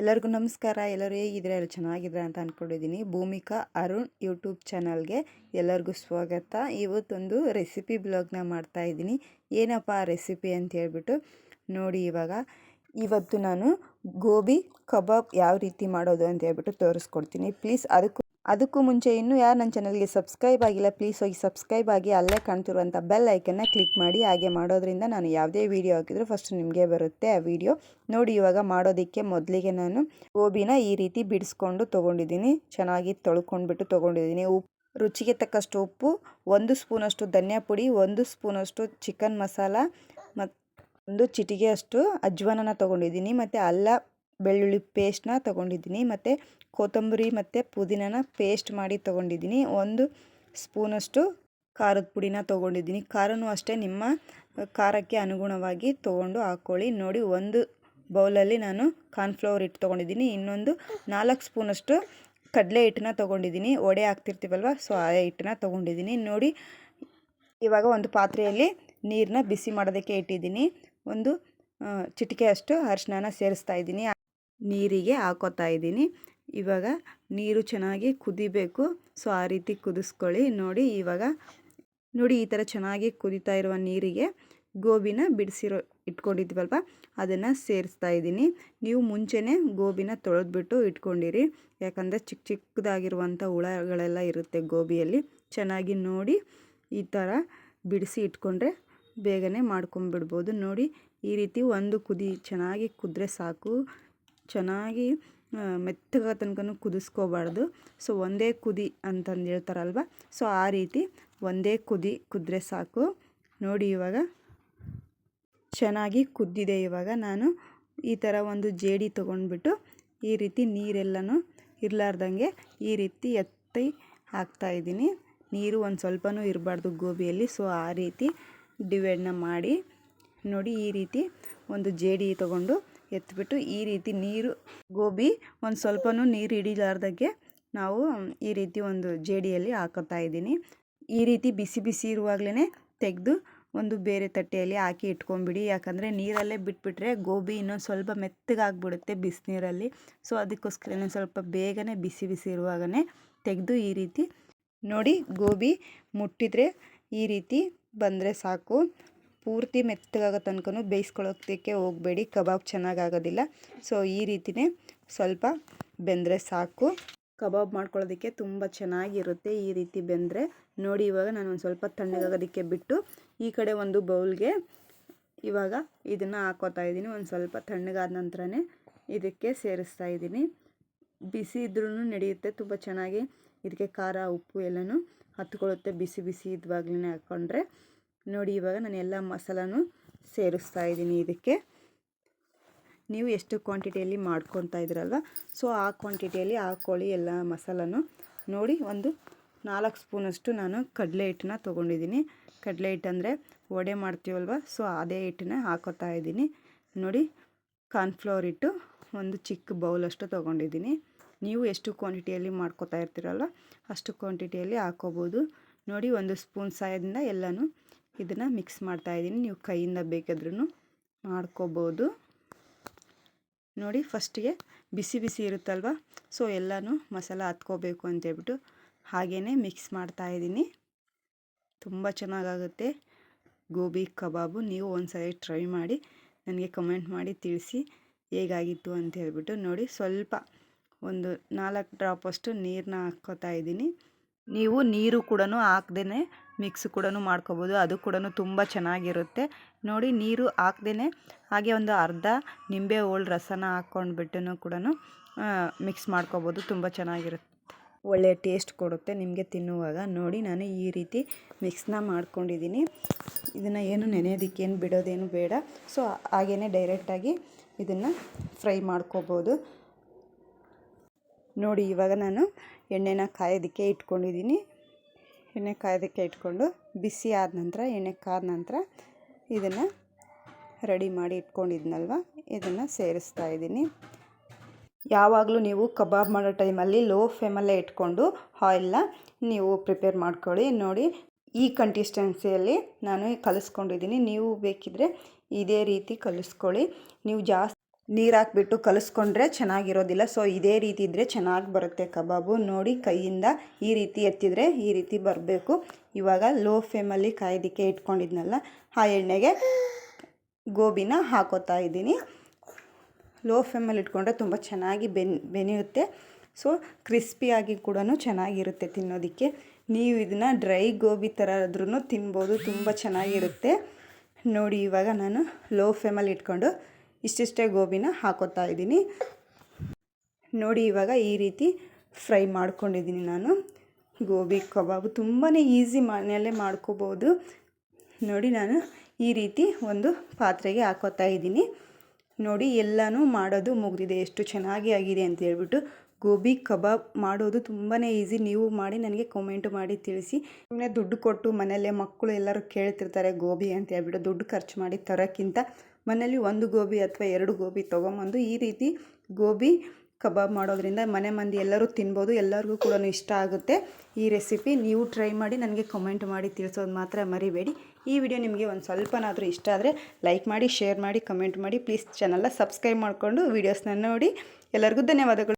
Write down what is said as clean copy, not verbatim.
ಎಲ್ಲರಿಗೂ ನಮಸ್ಕಾರ. ಎಲ್ಲರೂ ಹೇಗಿದ್ರೆ ಎಲ್ಲ ಚೆನ್ನಾಗಿದ್ರೆ ಅಂತ ಅಂದ್ಕೊಂಡಿದ್ದೀನಿ. ಭೂಮಿಕಾ ಅರುಣ್ ಯೂಟ್ಯೂಬ್ ಚಾನಲ್ಗೆ ಎಲ್ಲರಿಗೂ ಸ್ವಾಗತ. ಇವತ್ತೊಂದು ರೆಸಿಪಿ ಬ್ಲಾಗ್ನ ಮಾಡ್ತಾಯಿದ್ದೀನಿ. ಏನಪ್ಪ ಆ ರೆಸಿಪಿ ಅಂತ ಹೇಳ್ಬಿಟ್ಟು ನೋಡಿ. ಇವತ್ತು ನಾನು ಗೋಬಿ ಕಬಾಬ್ ಯಾವ ರೀತಿ ಮಾಡೋದು ಅಂತ ಹೇಳ್ಬಿಟ್ಟು ತೋರಿಸ್ಕೊಡ್ತೀನಿ. ಪ್ಲೀಸ್ ಅದಕ್ಕೂ ಮುಂಚೆ ಇನ್ನೂ ಯಾರು ನನ್ನ ಚಾನಲ್ಗೆ ಸಬ್ಸ್ಕ್ರೈಬ್ ಆಗಿಲ್ಲ, ಪ್ಲೀಸ್ ಹೋಗಿ ಸಬ್ಸ್ಕ್ರೈಬ್ ಆಗಿ ಅಲ್ಲೇ ಕಾಣ್ತಿರುವಂಥ ಬೆಲ್ ಐಕನ್ನ ಕ್ಲಿಕ್ ಮಾಡಿ. ಹಾಗೆ ಮಾಡೋದ್ರಿಂದ ನಾನು ಯಾವುದೇ ವೀಡಿಯೋ ಹಾಕಿದರೂ ಫಸ್ಟ್ ನಿಮಗೆ ಬರುತ್ತೆ ಆ ವಿಡಿಯೋ ನೋಡಿ. ಇವಾಗ ಮಾಡೋದಕ್ಕೆ ಮೊದಲಿಗೆ ನಾನು ಗೋಬಿನ ಈ ರೀತಿ ಬಿಡಿಸ್ಕೊಂಡು ತೊಗೊಂಡಿದ್ದೀನಿ. ಚೆನ್ನಾಗಿ ತೊಳ್ಕೊಂಡ್ಬಿಟ್ಟು ತೊಗೊಂಡಿದ್ದೀನಿ. ರುಚಿಗೆ ತಕ್ಕಷ್ಟು ಉಪ್ಪು, 1 ಸ್ಪೂನಷ್ಟು ಧನಿಯಾ ಪುಡಿ, 1 ಸ್ಪೂನಷ್ಟು ಚಿಕನ್ ಮಸಾಲ ಮತ್ತು 1 ಚಿಟಿಗೆಯಷ್ಟು ಅಜ್ವಾನನ ತೊಗೊಂಡಿದ್ದೀನಿ. ಮತ್ತು ಅಲ್ಲ ಬೆಳ್ಳುಳ್ಳಿ ಪೇಸ್ಟ್ನ ತೊಗೊಂಡಿದ್ದೀನಿ. ಮತ್ತು ಕೊತ್ತಂಬರಿ ಮತ್ತು ಪುದೀನನ ಪೇಸ್ಟ್ ಮಾಡಿ ತೊಗೊಂಡಿದ್ದೀನಿ. 1 ಸ್ಪೂನಷ್ಟು ಖಾರದ ಪುಡಿನ ತೊಗೊಂಡಿದ್ದೀನಿ. ಖಾರನೂ ಅಷ್ಟೇ ನಿಮ್ಮ ಖಾರಕ್ಕೆ ಅನುಗುಣವಾಗಿ ತೊಗೊಂಡು ಹಾಕ್ಕೊಳ್ಳಿ. ನೋಡಿ, 1 ಬೌಲಲ್ಲಿ ನಾನು ಕಾರ್ನ್ಫ್ಲವರ್ ಹಿಟ್ಟು ತೊಗೊಂಡಿದ್ದೀನಿ. ಇನ್ನೊಂದು 4 ಸ್ಪೂನಷ್ಟು ಕಡಲೆ ಹಿಟ್ಟನ್ನ ತೊಗೊಂಡಿದ್ದೀನಿ. ವಡೆ ಹಾಕ್ತಿರ್ತೀವಲ್ವ, ಸೊ ಆ ಹಿಟ್ಟನ್ನ ತೊಗೊಂಡಿದ್ದೀನಿ. ನೋಡಿ, ಇವಾಗ ಒಂದು ಪಾತ್ರೆಯಲ್ಲಿ ನೀರನ್ನ ಬಿಸಿ ಮಾಡೋದಕ್ಕೆ ಇಟ್ಟಿದ್ದೀನಿ. 1 ಚಿಟಿಕೆಯಷ್ಟು ಅರಿಶಿನ ಸೇರಿಸ್ತಾ ಇದ್ದೀನಿ. ನೀರಿಗೆ ಹಾಕೋತಾ ಇದ್ದೀನಿ. ಇವಾಗ ನೀರು ಚೆನ್ನಾಗಿ ಕುದಿಬೇಕು, ಸೊ ಆ ರೀತಿ ಕುದಿಸ್ಕೊಳ್ಳಿ. ನೋಡಿ, ಈ ಥರ ಚೆನ್ನಾಗಿ ಕುದೀತಾ ಇರುವ ನೀರಿಗೆ ಗೋಬಿನ ಬಿಡಿಸಿರೋ ಇಟ್ಕೊಂಡಿದ್ವಲ್ವ ಅದನ್ನು ಸೇರಿಸ್ತಾ ಇದ್ದೀನಿ. ನೀವು ಮುಂಚೆನೇ ಗೋಬಿನ ತೊಳೆದ್ಬಿಟ್ಟು ಇಟ್ಕೊಂಡಿರಿ, ಯಾಕಂದರೆ ಚಿಕ್ಕದಾಗಿರುವಂಥ ಹುಳಗಳೆಲ್ಲ ಇರುತ್ತೆ ಗೋಬಿಯಲ್ಲಿ. ಚೆನ್ನಾಗಿ ನೋಡಿ ಈ ಥರ ಬಿಡಿಸಿ ಇಟ್ಕೊಂಡ್ರೆ ಬೇಗನೆ ಮಾಡ್ಕೊಂಬಿಡ್ಬೋದು. ನೋಡಿ, ಈ ರೀತಿ ಒಂದು ಕುದಿ ಚೆನ್ನಾಗಿ ಕುದ್ರೆ ಸಾಕು. ಚೆನ್ನಾಗಿ ಮೆತ್ತಗ ತನಕ ಕುದಿಸ್ಕೋಬಾರ್ದು. ಸೊ ಒಂದೇ ಕುದಿ ಅಂತಂದು ಹೇಳ್ತಾರಲ್ವ, ಸೊ ಆ ರೀತಿ ಒಂದೇ ಕುದ್ರೆ ಸಾಕು. ನೋಡಿ, ಇವಾಗ ಚೆನ್ನಾಗಿ ಕುದ್ದಿದೆ. ಇವಾಗ ನಾನು ಈ ಥರ ಒಂದು ಜೇಡಿ ತೊಗೊಂಡ್ಬಿಟ್ಟು ಈ ರೀತಿ ನೀರೆಲ್ಲನೂ ಇರಲಾರ್ದಂಗೆ ಈ ರೀತಿ ಎತ್ತಿ ಹಾಕ್ತಾಯಿದ್ದೀನಿ. ನೀರು ಒಂದು ಸ್ವಲ್ಪನೂ ಇರಬಾರ್ದು ಗೋಬಿಯಲ್ಲಿ, ಸೊ ಆ ರೀತಿ ಡಿವೈಡ್ನ ಮಾಡಿ. ನೋಡಿ, ಈ ರೀತಿ ಒಂದು ಜೇಡಿ ತೊಗೊಂಡು ಎತ್ಬಿಟ್ಟು ಈ ರೀತಿ ನೀರು ಗೋಬಿ ಒಂದು ಸ್ವಲ್ಪನೂ ನೀರು ಹಿಡಿಲಾರ್ದಾಗೆ ನಾವು ಈ ರೀತಿ ಒಂದು ಜೇಡಿಯಲ್ಲಿ ಹಾಕೋತಾ ಇದ್ದೀನಿ. ಈ ರೀತಿ ಬಿಸಿ ಬಿಸಿ ಇರುವಾಗಲೇ ತೆಗೆದು ಒಂದು ಬೇರೆ ತಟ್ಟೆಯಲ್ಲಿ ಹಾಕಿ ಇಟ್ಕೊಂಬಿಡಿ. ಯಾಕಂದರೆ ನೀರಲ್ಲೇ ಬಿಟ್ಬಿಟ್ರೆ ಗೋಬಿ ಇನ್ನೊಂದು ಸ್ವಲ್ಪ ಮೆತ್ತಗಾಗ್ಬಿಡುತ್ತೆ ಬಿಸಿನೀರಲ್ಲಿ. ಸೊ ಅದಕ್ಕೋಸ್ಕರ ಇನ್ನೊಂದು ಸ್ವಲ್ಪ ಬೇಗನೆ ಬಿಸಿ ಬಿಸಿ ಇರುವಾಗಲೇ ತೆಗೆದು ಈ ರೀತಿ ನೋಡಿ. ಗೋಬಿ ಮುಟ್ಟಿದರೆ ಈ ರೀತಿ ಬಂದರೆ ಸಾಕು. ಪೂರ್ತಿ ಮೆತ್ತಗಾಗೋ ತನಕ ಬೇಯಿಸ್ಕೊಳ್ಳೋದಕ್ಕೆ ಹೋಗಬೇಡಿ, ಕಬಾಬ್ ಚೆನ್ನಾಗಾಗೋದಿಲ್ಲ. ಸೊ ಈ ರೀತಿಯೇ ಸ್ವಲ್ಪ ಬೆಂದರೆ ಸಾಕು. ಕಬಾಬ್ ಮಾಡ್ಕೊಳ್ಳೋದಕ್ಕೆ ತುಂಬ ಚೆನ್ನಾಗಿರುತ್ತೆ ಈ ರೀತಿ ಬೆಂದರೆ. ನೋಡಿ, ಇವಾಗ ನಾನು ಒಂದು ಸ್ವಲ್ಪ ತಣ್ಣಗಾಗೋದಕ್ಕೆ ಬಿಟ್ಟು ಈ ಕಡೆ ಒಂದು ಬೌಲ್ಗೆ ಇವಾಗ ಇದನ್ನು ಹಾಕೋತಾ ಇದ್ದೀನಿ. ಒಂದು ಸ್ವಲ್ಪ ತಣ್ಣಗಾದ ನಂತರನೇ ಇದಕ್ಕೆ ಸೇರಿಸ್ತಾ ಇದ್ದೀನಿ. ಬಿಸಿ ಇದ್ರೂ ನಡೆಯುತ್ತೆ, ತುಂಬ ಚೆನ್ನಾಗಿ ಇದಕ್ಕೆ ಖಾರ ಉಪ್ಪು ಎಲ್ಲನೂ ಹತ್ಕೊಳ್ಳುತ್ತೆ ಬಿಸಿ ಬಿಸಿ ಇದ್ವಾಗಲೇ ಹಾಕ್ಕೊಂಡ್ರೆ. ನೋಡಿ, ಇವಾಗ ನಾನು ಎಲ್ಲ ಮಸಾಲನೂ ಸೇರಿಸ್ತಾ ಇದ್ದೀನಿ ಇದಕ್ಕೆ. ನೀವು ಎಷ್ಟು ಕ್ವಾಂಟಿಟಿಯಲ್ಲಿ ಮಾಡ್ಕೊತಾ ಇದ್ದೀರಲ್ವ, ಸೊ ಆ ಕ್ವಾಂಟಿಟಿಯಲ್ಲಿ ಹಾಕ್ಕೊಳ್ಳಿ ಎಲ್ಲ ಮಸಾಲನೂ. ನೋಡಿ, ಒಂದು 4 ಸ್ಪೂನಷ್ಟು ನಾನು ಕಡಲೆ ಹಿಟ್ಟನ್ನ ತೊಗೊಂಡಿದ್ದೀನಿ. ಕಡಲೆ ಹಿಟ್ಟು ಅಂದರೆ ವಡೆ ಮಾಡ್ತೀವಲ್ವ, ಸೊ ಅದೇ ಹಿಟ್ಟನ್ನ ಹಾಕೋತಾ ಇದ್ದೀನಿ. ನೋಡಿ, ಕಾರ್ನ್ಫ್ಲವರ್ ಹಿಟ್ಟು ಒಂದು ಚಿಕ್ಕ ಬೌಲಷ್ಟು ತೊಗೊಂಡಿದ್ದೀನಿ. ನೀವು ಎಷ್ಟು ಕ್ವಾಂಟಿಟಿಯಲ್ಲಿ ಮಾಡ್ಕೋತಾ ಇರ್ತೀರಲ್ವ ಅಷ್ಟು ಕ್ವಾಂಟಿಟಿಯಲ್ಲಿ ಹಾಕೋಬೋದು. ನೋಡಿ, 1 ಸ್ಪೂನ್ ಸಹಾಯದಿಂದ ಎಲ್ಲನೂ ಇದನ್ನು ಮಿಕ್ಸ್ ಮಾಡ್ತಾಯಿದ್ದೀನಿ. ನೀವು ಕೈಯಿಂದ ಬೇಕಾದ್ರೂ ಮಾಡ್ಕೋಬೋದು. ನೋಡಿ, ಫಸ್ಟಿಗೆ ಬಿಸಿ ಬಿಸಿ ಇರುತ್ತಲ್ವ, ಸೊ ಎಲ್ಲನೂ ಮಸಾಲ ಹತ್ಕೋಬೇಕು ಅಂತೇಳ್ಬಿಟ್ಟು ಹಾಗೇ ಮಿಕ್ಸ್ ಮಾಡ್ತಾಯಿದ್ದೀನಿ. ತುಂಬ ಚೆನ್ನಾಗಾಗುತ್ತೆ ಗೋಬಿ ಕಬಾಬು. ನೀವು ಒಂದ್ಸರಿ ಟ್ರೈ ಮಾಡಿ ನನಗೆ ಕಮೆಂಟ್ ಮಾಡಿ ತಿಳಿಸಿ ಹೇಗಾಗಿತ್ತು ಅಂತ ಹೇಳ್ಬಿಟ್ಟು. ನೋಡಿ, ಸ್ವಲ್ಪ ಒಂದು 4 ಡ್ರಾಪಷ್ಟು ನೀರನ್ನ ಹಾಕ್ಕೋತಾ ಇದ್ದೀನಿ. ನೀವು ನೀರು ಕೂಡ ಹಾಕ್ದೇ ಮಿಕ್ಸ್ ಕೂಡ ಮಾಡ್ಕೋಬೋದು, ಅದು ಕೂಡ ತುಂಬ ಚೆನ್ನಾಗಿರುತ್ತೆ. ನೋಡಿ, ನೀರು ಹಾಕ್ದೇ ಹಾಗೆ ಒಂದು ಅರ್ಧ ನಿಂಬೆ ಹೋಳು ರಸನ ಹಾಕ್ಕೊಂಡ್ಬಿಟ್ಟು ಕೂಡ ಮಿಕ್ಸ್ ಮಾಡ್ಕೋಬೋದು. ತುಂಬ ಚೆನ್ನಾಗಿರುತ್ತೆ, ಒಳ್ಳೆಯ ಟೇಸ್ಟ್ ಕೊಡುತ್ತೆ ನಿಮಗೆ ತಿನ್ನುವಾಗ. ನೋಡಿ, ನಾನು ಈ ರೀತಿ ಮಿಕ್ಸ್ನ ಮಾಡ್ಕೊಂಡಿದ್ದೀನಿ. ಇದನ್ನು ಏನು ನೆನೆಯೋದಕ್ಕೇನು ಬಿಡೋದೇನು ಬೇಡ, ಸೊ ಹಾಗೇ ಡೈರೆಕ್ಟಾಗಿ ಇದನ್ನು ಫ್ರೈ ಮಾಡ್ಕೋಬೋದು. ನೋಡಿ, ಇವಾಗ ನಾನು ಎಣ್ಣೆನ ಕಾಯೋದಕ್ಕೆ ಇಟ್ಕೊಂಡಿದ್ದೀನಿ. ಎಣ್ಣೆ ಕಾಯೋದಕ್ಕೆ ಇಟ್ಕೊಂಡು ಬಿಸಿ ಆದ ನಂತರ, ಎಣ್ಣೆ ಕಾದ ನಂತರ ಇದನ್ನು ರೆಡಿ ಮಾಡಿ ಇಟ್ಕೊಂಡಿದ್ನಲ್ವ ಇದನ್ನು ಸೇರಿಸ್ತಾ ಇದ್ದೀನಿ. ಯಾವಾಗಲೂ ನೀವು ಕಬಾಬ್ ಮಾಡೋ ಟೈಮಲ್ಲಿ ಲೋ ಫ್ಲೇಮಲ್ಲೇ ಇಟ್ಕೊಂಡು ಆಯಿಲ್ನ ನೀವು ಪ್ರಿಪೇರ್ ಮಾಡ್ಕೊಳ್ಳಿ. ನೋಡಿ, ಈ ಕನ್ಸಿಸ್ಟೆನ್ಸಿಯಲ್ಲಿ ನಾನು ಕಲಿಸ್ಕೊಂಡಿದ್ದೀನಿ. ನೀವು ಬೇಕಿದ್ದರೆ ಇದೇ ರೀತಿ ಕಲಿಸ್ಕೊಳ್ಳಿ. ನೀವು ನೀರು ಹಾಕ್ಬಿಟ್ಟು ಕಲಿಸ್ಕೊಂಡ್ರೆ ಚೆನ್ನಾಗಿರೋದಿಲ್ಲ. ಸೊ ಇದೇ ರೀತಿ ಇದ್ದರೆ ಚೆನ್ನಾಗಿ ಬರುತ್ತೆ ಕಬಾಬು. ನೋಡಿ ಕೈಯಿಂದ ಈ ರೀತಿ ಎತ್ತಿದರೆ ಈ ರೀತಿ ಬರಬೇಕು. ಇವಾಗ ಲೋ ಫ್ಲೇಮಲ್ಲಿ ಕಾಯೋದಕ್ಕೆ ಇಟ್ಕೊಂಡಿದ್ನಲ್ಲ ಆ ಎಣ್ಣೆಗೆ ಗೋಬಿನ ಹಾಕೋತಾ ಇದ್ದೀನಿ. ಲೋ ಫ್ಲೇಮಲ್ಲಿ ಇಟ್ಕೊಂಡ್ರೆ ತುಂಬ ಚೆನ್ನಾಗಿ ಬೆನೆಯುತ್ತೆ. ಸೊ ಕ್ರಿಸ್ಪಿಯಾಗಿ ಕೂಡ ಚೆನ್ನಾಗಿರುತ್ತೆ ತಿನ್ನೋದಕ್ಕೆ. ನೀವು ಇದನ್ನು ಡ್ರೈ ಗೋಬಿ ಥರ ಆದ್ರೂ ತಿನ್ಬೋದು, ತುಂಬ ಚೆನ್ನಾಗಿರುತ್ತೆ. ನೋಡಿ ಇವಾಗ ನಾನು ಲೋ ಫ್ಲೇಮಲ್ಲಿ ಇಟ್ಕೊಂಡು ಇಷ್ಟಿಷ್ಟೇ ಗೋಬಿನ ಹಾಕೋತಾ ಇದ್ದೀನಿ. ನೋಡಿ ಇವಾಗ ಈ ರೀತಿ ಫ್ರೈ ಮಾಡ್ಕೊಂಡಿದ್ದೀನಿ ನಾನು. ಗೋಬಿ ಕಬಾಬು ತುಂಬಾ ಈಸಿ, ಮನೆಯಲ್ಲೇ ಮಾಡ್ಕೋಬೋದು. ನೋಡಿ ನಾನು ಈ ರೀತಿ ಒಂದು ಪಾತ್ರೆಗೆ ಹಾಕೋತಾ ಇದ್ದೀನಿ. ನೋಡಿ ಎಲ್ಲನೂ ಮಾಡೋದು ಮುಗಿದಿದೆ. ಎಷ್ಟು ಚೆನ್ನಾಗಿ ಆಗಿದೆ ಅಂತ ಹೇಳ್ಬಿಟ್ಟು. ಗೋಬಿ ಕಬಾಬ್ ಮಾಡೋದು ತುಂಬಾ ಈಸಿ. ನೀವು ಮಾಡಿ ನನಗೆ ಕಾಮೆಂಟ್ ಮಾಡಿ ತಿಳಿಸಿ. ಸುಮ್ಮನೆ ದುಡ್ಡು ಕೊಟ್ಟು ಮನೆಯಲ್ಲೇ ಮಕ್ಕಳು ಎಲ್ಲರೂ ಕೇಳ್ತಿರ್ತಾರೆ ಗೋಬಿ ಅಂತ ಹೇಳ್ಬಿಟ್ಟು. ದುಡ್ಡು ಖರ್ಚು ಮಾಡಿ ತರೋಕ್ಕಿಂತ ಮನೇಲಿ ಒಂದು ಗೋಬಿ ಅಥವಾ 2 ಗೋಬಿ ತೊಗೊಂಬಂದು ಈ ರೀತಿ ಗೋಬಿ ಕಬಾಬ್ ಮಾಡೋದ್ರಿಂದ ಮನೆ ಮಂದಿ ಎಲ್ಲರೂ ತಿನ್ಬೋದು. ಎಲ್ಲರಿಗೂ ಕೂಡ ಇಷ್ಟ ಆಗುತ್ತೆ ಈ ರೆಸಿಪಿ. ನೀವು ಟ್ರೈ ಮಾಡಿ ನನಗೆ ಕಮೆಂಟ್ ಮಾಡಿ ತಿಳಿಸೋದು ಮಾತ್ರ ಮರಿಬೇಡಿ. ಈ ವಿಡಿಯೋ ನಿಮಗೆ ಒಂದು ಸ್ವಲ್ಪನಾದರೂ ಇಷ್ಟ ಆದರೆ ಲೈಕ್ ಮಾಡಿ, ಶೇರ್ ಮಾಡಿ, ಕಮೆಂಟ್ ಮಾಡಿ. ಪ್ಲೀಸ್ ಚಾನಲ್ನ ಸಬ್ಸ್ಕ್ರೈಬ್ ಮಾಡಿಕೊಂಡು ವೀಡಿಯೋಸ್ನ ನೋಡಿ. ಎಲ್ಲರಿಗೂ ಧನ್ಯವಾದಗಳು.